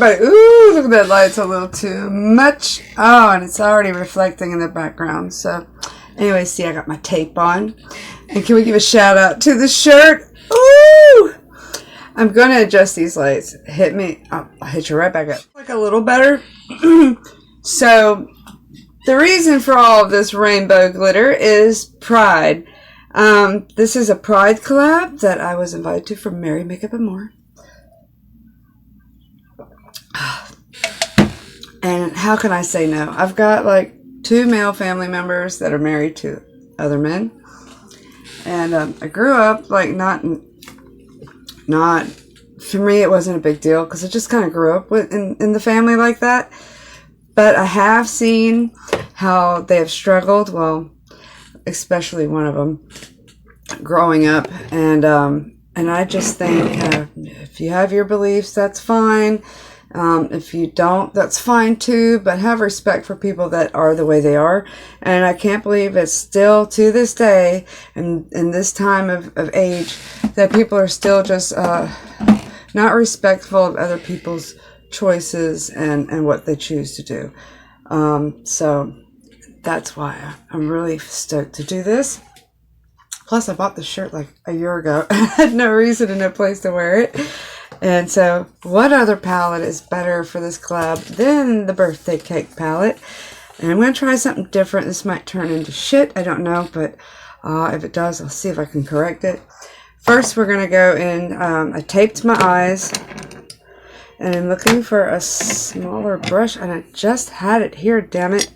everybody. Ooh, look at that light's a little too much. Oh, and it's already reflecting in the background. So, anyway, see, I got my tape on. And can we give a shout out to the shirt? Ooh! I'm going to adjust these lights. Hit me. I'll hit you right back up. Like a little better. So, the reason for all of this rainbow glitter is Pride. This is a Pride collab that I was invited to from Mary Makeup and More. And how can I say no? I've got like 2 male family members that are married to other men. And I grew up like not for me it wasn't a big deal because I just kind of grew up in the family like that. But I have seen how they have struggled, well, especially one of them growing up, and I just think if you have your beliefs, that's fine. If you don't, that's fine too, but have respect for people that are the way they are. And I can't believe it's still to this day and in this time of age that people are still just not respectful of other people's choices and what they choose to do. So that's why I'm really stoked to do this. Plus, I bought this shirt like a year ago. I had no reason and no place to wear it. And so, what other palette is better for this collab than the birthday cake palette? And I'm going to try something different. This might turn into shit. I don't know. But if it does, I'll see if I can correct it. First, we're going to go in. I taped my eyes. And I'm looking for a smaller brush. And I just had it here, damn it.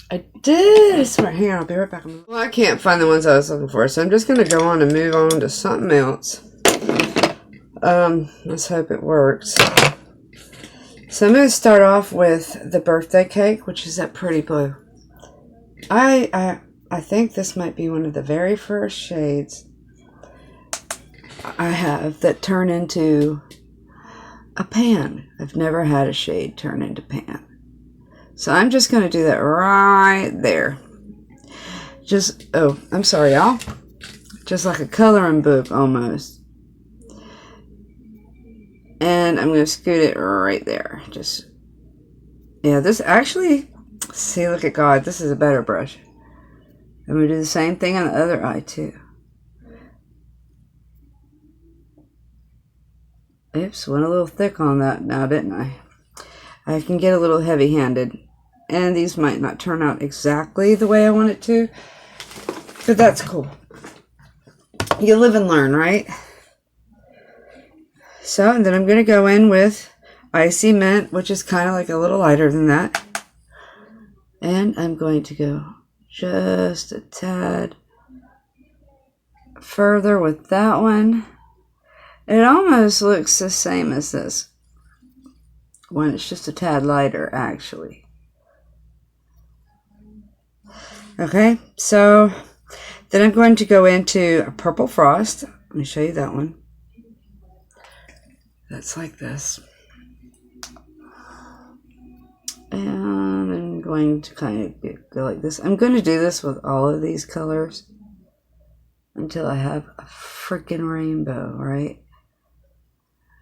I did. I swear. Hang on, I'll be right back. Well, I can't find the ones I was looking for, so I'm just going to go on and move on to something else. Let's hope it works. So I'm going to start off with the birthday cake, which is that pretty blue. I think this might be one of the very first shades I have that turn into a pan. I've never had a shade turn into pan. So I'm just going to do that right there. Just, oh, I'm sorry, y'all. Just like a coloring book almost. And I'm going to scoot it right there. Just, yeah, this actually, see, look at God. This is a better brush. I'm going to do the same thing on the other eye too. Oops, went a little thick on that now, didn't I? I can get a little heavy-handed. And these might not turn out exactly the way I want it to. But that's cool. You live and learn, right? So, and then I'm going to go in with Icy Mint, which is kind of like a little lighter than that. And I'm going to go just a tad further with that one. It almost looks the same as this one. It's just a tad lighter, actually. Okay, so then I'm going to go into a Purple Frost. Let me show you that one. That's like this. And I'm going to kind of go like this. I'm going to do this with all of these colors until I have a freaking rainbow, right?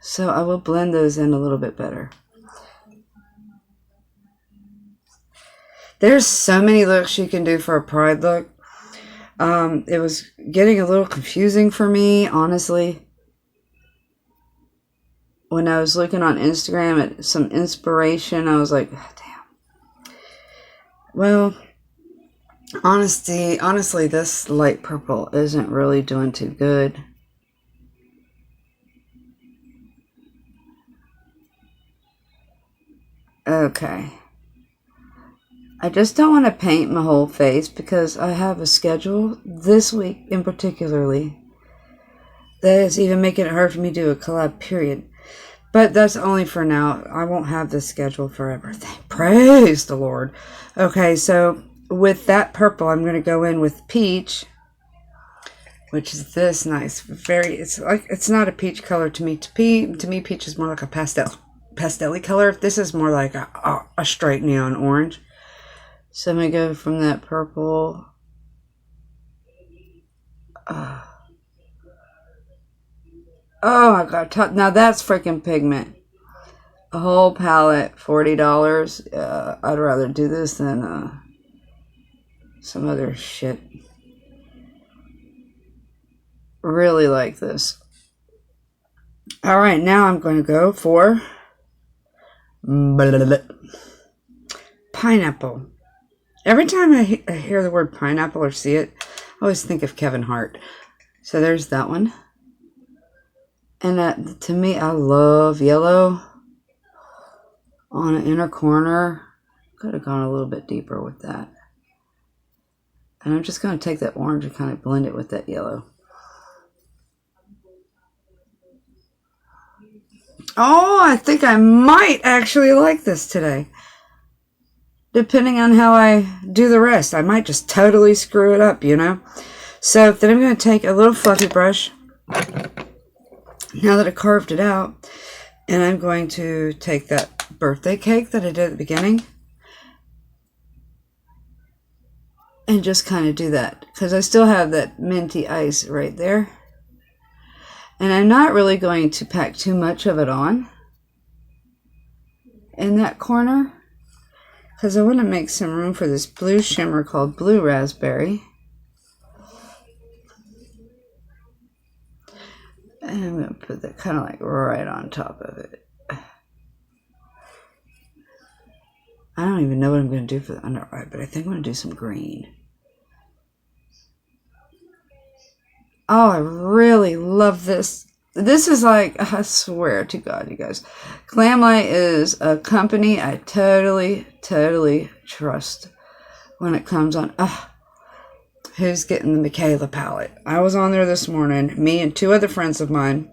So I will blend those in a little bit better. There's so many looks you can do for a Pride look. It was getting a little confusing for me, honestly. When I was looking on Instagram at some inspiration, I was like, damn. Well, honestly, this light purple isn't really doing too good. Okay. I just don't want to paint my whole face because I have a schedule this week in particularly that is even making it hard for me to do a collab, period. But that's only for now. I won't have this schedule forever. Praise the Lord. Okay, so with that purple, I'm going to go in with peach, which is this nice, it's not a peach color to me. To me, peach is more like a pastel-y color. This is more like a straight neon orange. So I'm going to go from that purple. Oh my God. Now that's freaking pigment. A whole palette, $40. I'd rather do this than some other shit. Really like this. Alright, now I'm going to go for pineapple. Every time I hear the word pineapple or see it, I always think of Kevin Hart. So there's that one. And to me, I love yellow on an inner corner. Could have gone a little bit deeper with that. And I'm just going to take that orange and kind of blend it with that yellow. Oh, I think I might actually like this today. Depending on how I do the rest. I might just totally screw it up, you know. So then I'm going to take a little fluffy brush. Now that I carved it out. And I'm going to take that birthday cake that I did at the beginning. And just kind of do that. Because I still have that minty ice right there. And I'm not really going to pack too much of it on. In that corner. Because I want to make some room for this blue shimmer called Blue Raspberry. And I'm going to put that kind of like right on top of it. I don't even know what I'm going to do for the under eye, but I think I'm going to do some green. Oh, I really love this. This is like, I swear to God, you guys. Glamlight is a company I totally trust when it comes on. Who's getting the Michaela palette? I was on there this morning. Me and two other friends of mine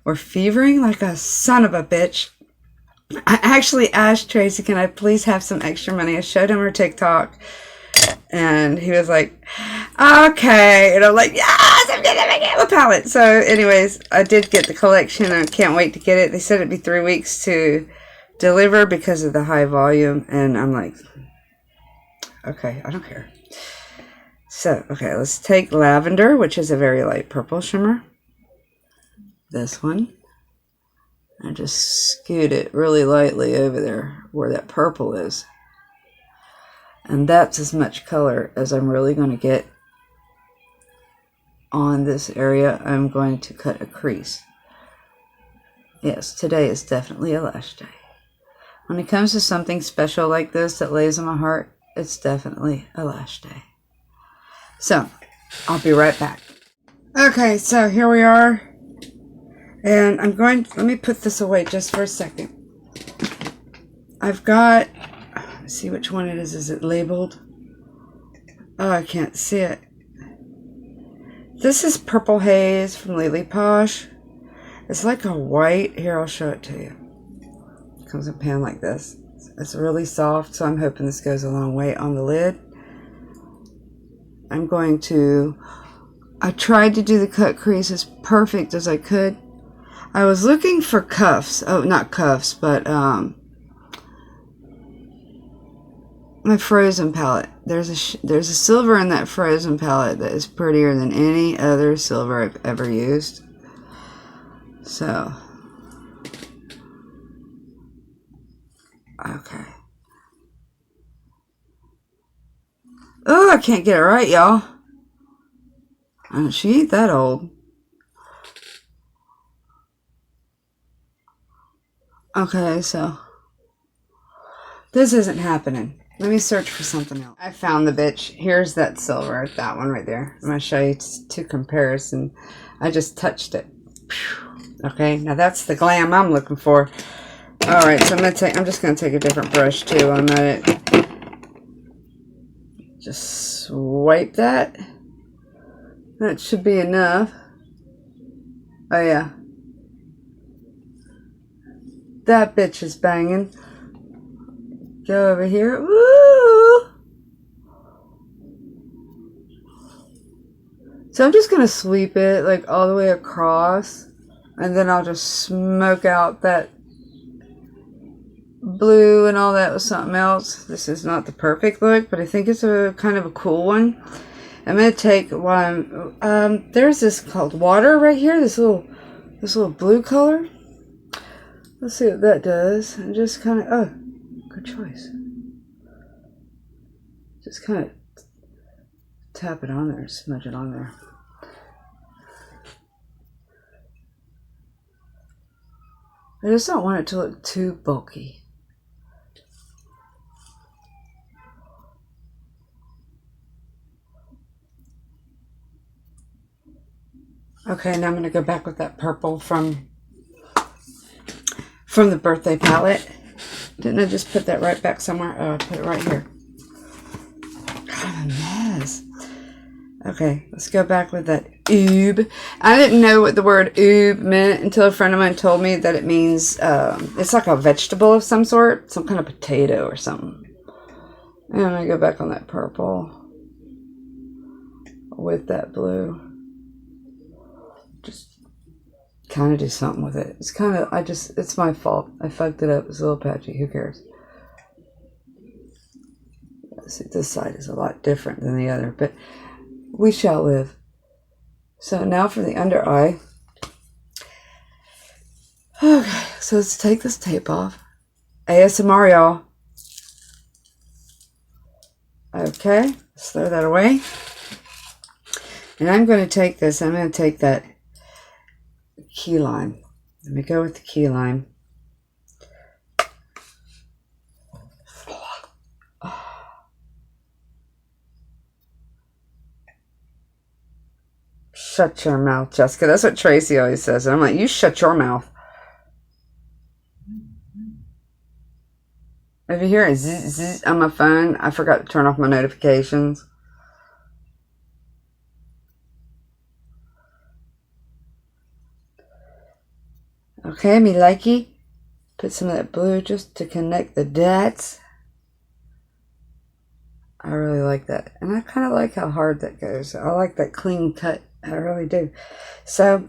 were fevering like a son of a bitch. I actually asked Tracy, can I please have some extra money? I showed him her TikTok. And he was like, okay. And I'm like, yes, I'm getting the Michaela palette. So anyways, I did get the collection. I can't wait to get it. They said it'd be 3 weeks to deliver because of the high volume. And I'm like, okay, I don't care. So, okay, let's take lavender, which is a very light purple shimmer. This one. And just scoot it really lightly over there where that purple is. And that's as much color as I'm really going to get on this area. I'm going to cut a crease. Yes, today is definitely a lash day. When it comes to something special like this that lays on my heart, it's definitely a lash day. So, I'll be right back. Okay, so here we are. And I'm going, let me put this away just for a second. I've got, let's see which one it is. Is it labeled? Oh, I can't see it. This is Purple Haze from Lily Posh. It's like a white. Here, I'll show it to you. It comes in a pan like this. It's really soft, so I'm hoping this goes a long way on the lid. I'm going to, I tried to do the cut crease as perfect as I could. I was looking for cuffs. Oh, not cuffs, but my Frozen palette. There's a silver in that Frozen palette that is prettier than any other silver I've ever used. So, okay. Oh, I can't get it right, y'all. She ain't that old. Okay, so this isn't happening. Let me search for something else. I found the bitch. Here's that silver, that one right there. I'm going to show you two comparison. I just touched it. Okay, now that's the glam I'm looking for. Alright, so I'm just going to take a different brush too on that. Just swipe that. That should be enough. Oh yeah. That bitch is banging. Go over here. Woo! So I'm just going to sweep it like all the way across. And then I'll just smoke out that blue and all that with something else. This is not the perfect look, but I think it's a kind of a cool one. I'm going to take one. There's this called Water right here. This little blue color. Let's see what that does. And just kind of, oh, good choice. Just kind of tap it on there, smudge it on there. I just don't want it to look too bulky. Okay, now I'm going to go back with that purple from the birthday palette. Didn't I just put that right back somewhere? Oh, I put it right here. God, a mess. Okay, let's go back with that oob. I didn't know what the word oob meant until a friend of mine told me that it means, it's like a vegetable of some sort. Some kind of potato or something. And I'm going to go back on that purple with that blue. Just kind of do something with it. It's kind of, it's my fault. I fucked it up. It's a little patchy. Who cares? See, this side is a lot different than the other, but we shall live. So now for the under eye. Okay, so let's take this tape off. ASMR, y'all. Okay, let's throw that away. And I'm going to take this, I'm going to take that key lime. Let me go with the key lime. Shut your mouth, Jessica. That's what Tracy always says. And I'm like, you shut your mouth. If you hear a zzz, zzz on my phone, I forgot to turn off my notifications. Okay, me likey. Put some of that blue just to connect the dots. I really like that. And I kind of like how hard that goes. I like that clean cut. I really do. So,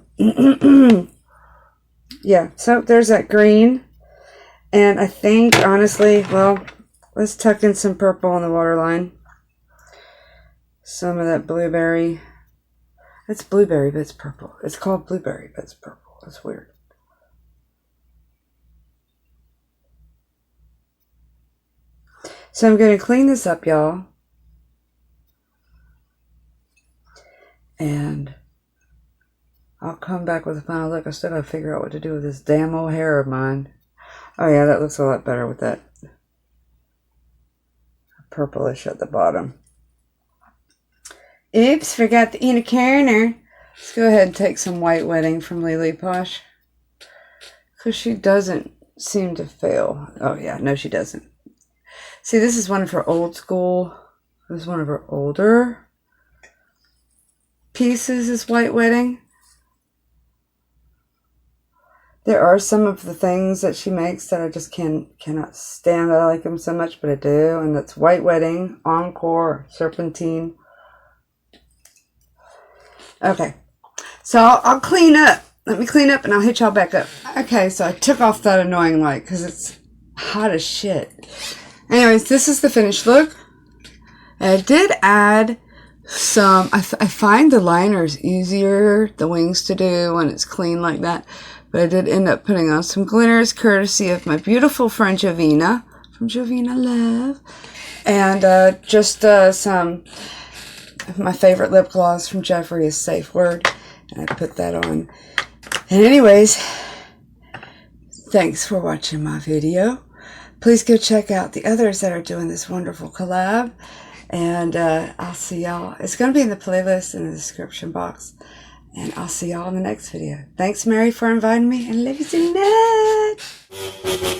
yeah. So, there's that green. And I think, honestly, well, let's tuck in some purple on the waterline. Some of that blueberry. It's blueberry, but it's purple. It's called blueberry, but it's purple. That's weird. So I'm going to clean this up, y'all. And I'll come back with a final look. I still got to figure out what to do with this damn old hair of mine. Oh yeah, that looks a lot better with that purplish at the bottom. Oops, forgot the inner corner. Let's go ahead and take some white wedding from Lily Posh. Because she doesn't seem to fail. Oh yeah, no she doesn't. See, this is one of her old school. This is one of her older pieces, is white wedding. There are some of the things that she makes that I just cannot stand. I like them so much, but I do. And that's white wedding, encore, serpentine. Okay, so I'll clean up. Let me clean up and I'll hit y'all back up. Okay, so I took off that annoying light because it's hot as shit. Anyways, this is the finished look. I did add some, I find the liners easier, the wings to do when it's clean like that. But I did end up putting on some glitters courtesy of my beautiful friend Jovina from Jovina Love. And just some of my favorite lip gloss from Jeffree is Safe Word. And I put that on. And anyways, thanks for watching my video. Please go check out the others that are doing this wonderful collab. And I'll see y'all. It's going to be in the playlist in the description box. And I'll see y'all in the next video. Thanks, Mary, for inviting me. And love you so much.